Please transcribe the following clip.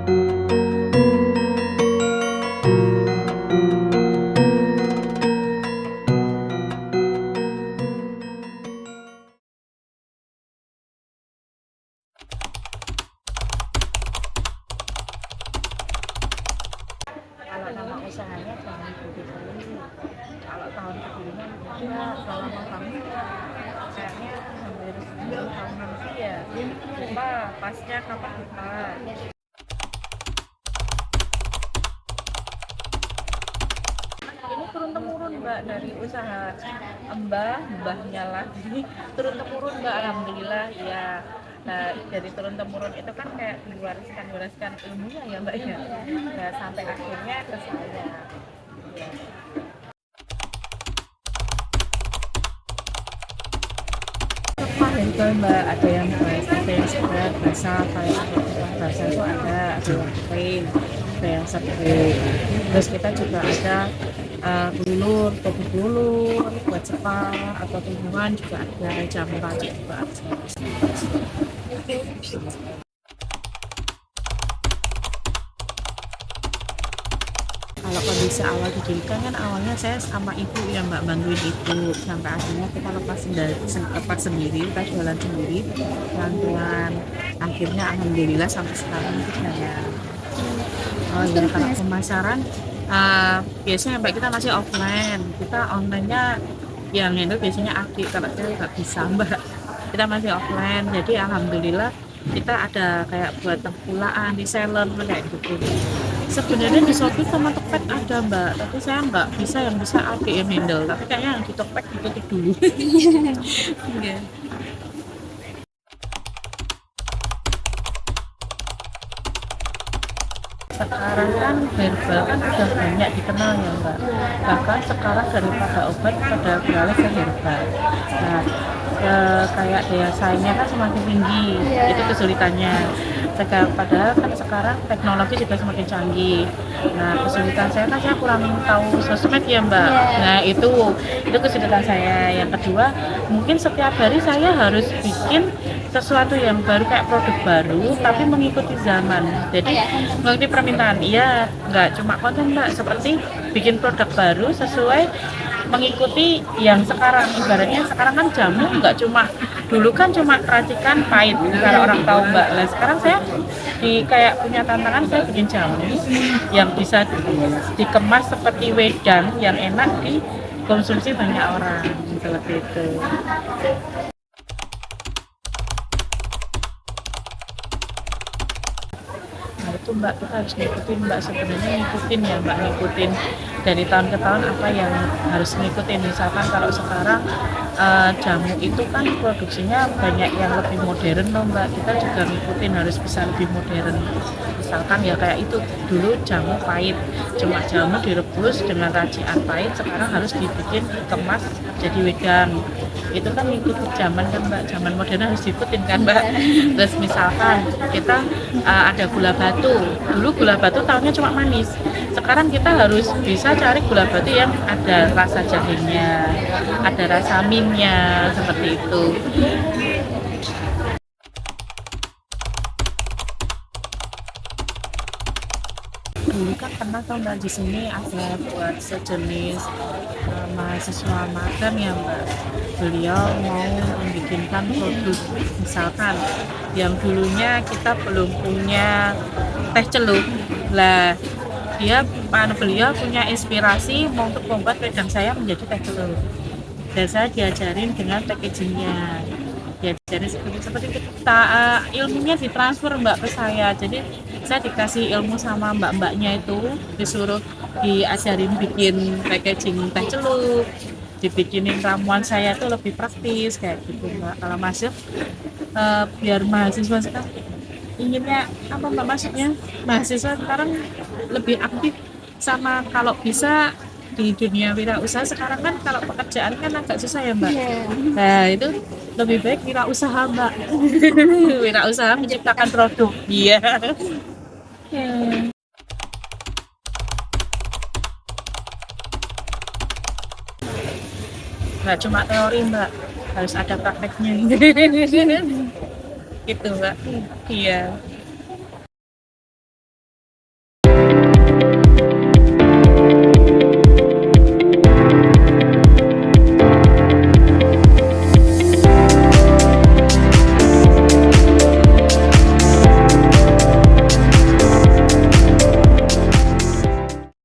Kalau nama usahanya jangan dulu. Kalau tahun kedua ya selama kami kayaknya hampir 10 tahun nanti ya lupa pasnya kapan buka. Ini turun temurun mbak, dari usaha mbahnya lagi turun temurun mbak, alhamdulillah ya. Nah, dari turun temurun itu kan kayak diwariskan ilmunya ya mbak ya. Nah, sampai akhirnya ke saya. Ya. Itu mbak, ada yang segar basah, kayak basah itu ada yang kering, ada yang seger. Terus kita juga ada bulur, topi bulur buat spa atau tumbuhan juga ada, jamu racik juga ada. Kalau kondisi awal didirikan kan awalnya saya sama ibu ya mbak, bantuin ibu sampai akhirnya kita lepas sendiri, kita jualan sendiri pelan-pelan, akhirnya alhamdulillah sampai sekarang itu saya. Oh iya, kalau pemasaran biasanya mbak kita masih offline, kita online-nya yang itu biasanya adik, kalau saya nggak bisa mbak, kita masih offline. Jadi alhamdulillah kita ada kayak buat tempulaan, reseller kayak gitu. Sebenarnya di Shopee sama Tokped ada mbak, tapi saya nggak bisa, yang bisa adik yang handle, tapi kayaknya yang di Tokped ditutup dulu. Iya. Sekarang kan herbal kan udah banyak dikenal ya mbak, bahkan sekarang daripada obat pada beralih ke herbal. Nah, kayak daya saingnya kan semakin tinggi, itu kesulitannya. Padahal kan sekarang teknologi juga semakin canggih. Nah, kesulitan saya kan saya kurang tahu sosmed ya mbak. Nah, itu kesulitan saya. Yang kedua, mungkin setiap hari saya harus bikin sesuatu yang baru, kayak produk baru tapi mengikuti zaman. Jadi mengikuti permintaan. Iya, nggak cuma konten mbak, seperti bikin produk baru sesuai mengikuti yang sekarang. Ibaratnya sekarang kan jamu nggak cuma, dulu kan cuma racikan pahit kalau orang tahu mbak. Nah, sekarang saya kayak punya tantangan, saya bikin jamu yang bisa dikemas seperti wedang yang enak dikonsumsi banyak orang, seperti itu. Nah itu mbak, kita harus ngikutin mbak, sebenarnya ngikutin ya mbak, ngikutin dari tahun ke tahun apa yang harus ngikutin. Misalkan kalau sekarang jamu itu kan produksinya banyak yang lebih modern loh mbak, kita juga ngikutin harus bisa lebih modern. Misalkan ya kayak itu, dulu jamu pahit, cuma jamu direbus dengan racikan pahit, sekarang harus dibikin dikemas jadi wedang. Itu kan ngikutin zaman kan mbak, zaman modern harus diikutin kan mbak. Terus misalkan kita ada gula batu, dulu gula batu tahunya cuma manis, sekarang kita harus bisa cari gula batu yang ada rasa jahenya, ada rasa mintnya, seperti itu. Dulu kan pernah tau mbak, di sini ada buat sejenis mahasiswa magang ya mbak, beliau mau membikinkan produk, misalkan yang dulunya kita belum punya teh celup lah, beliau punya inspirasi mau untuk membuat wedang saya menjadi teh celup, dan saya diajarin dengan packagingnya, diajarin seperti kita, ilmunya ditransfer mbak ke saya. Jadi saya dikasih ilmu sama mbak-mbaknya itu, disuruh diajarin bikin packaging teh celup, dibikinin ramuan saya tuh lebih praktis kayak gitu mbak. Kalau masuk biar mahasiswa sekarang inginnya apa mbak, maksudnya mahasiswa sekarang lebih aktif sama, kalau bisa di dunia wirausaha sekarang kan kalau pekerjaan kan agak susah ya mbak. Nah itu lebih baik wirausaha mbak. Wirausaha menciptakan produk. Iya. Nggak cuma teori mbak, harus ada prakteknya. Gitu mbak. Iya.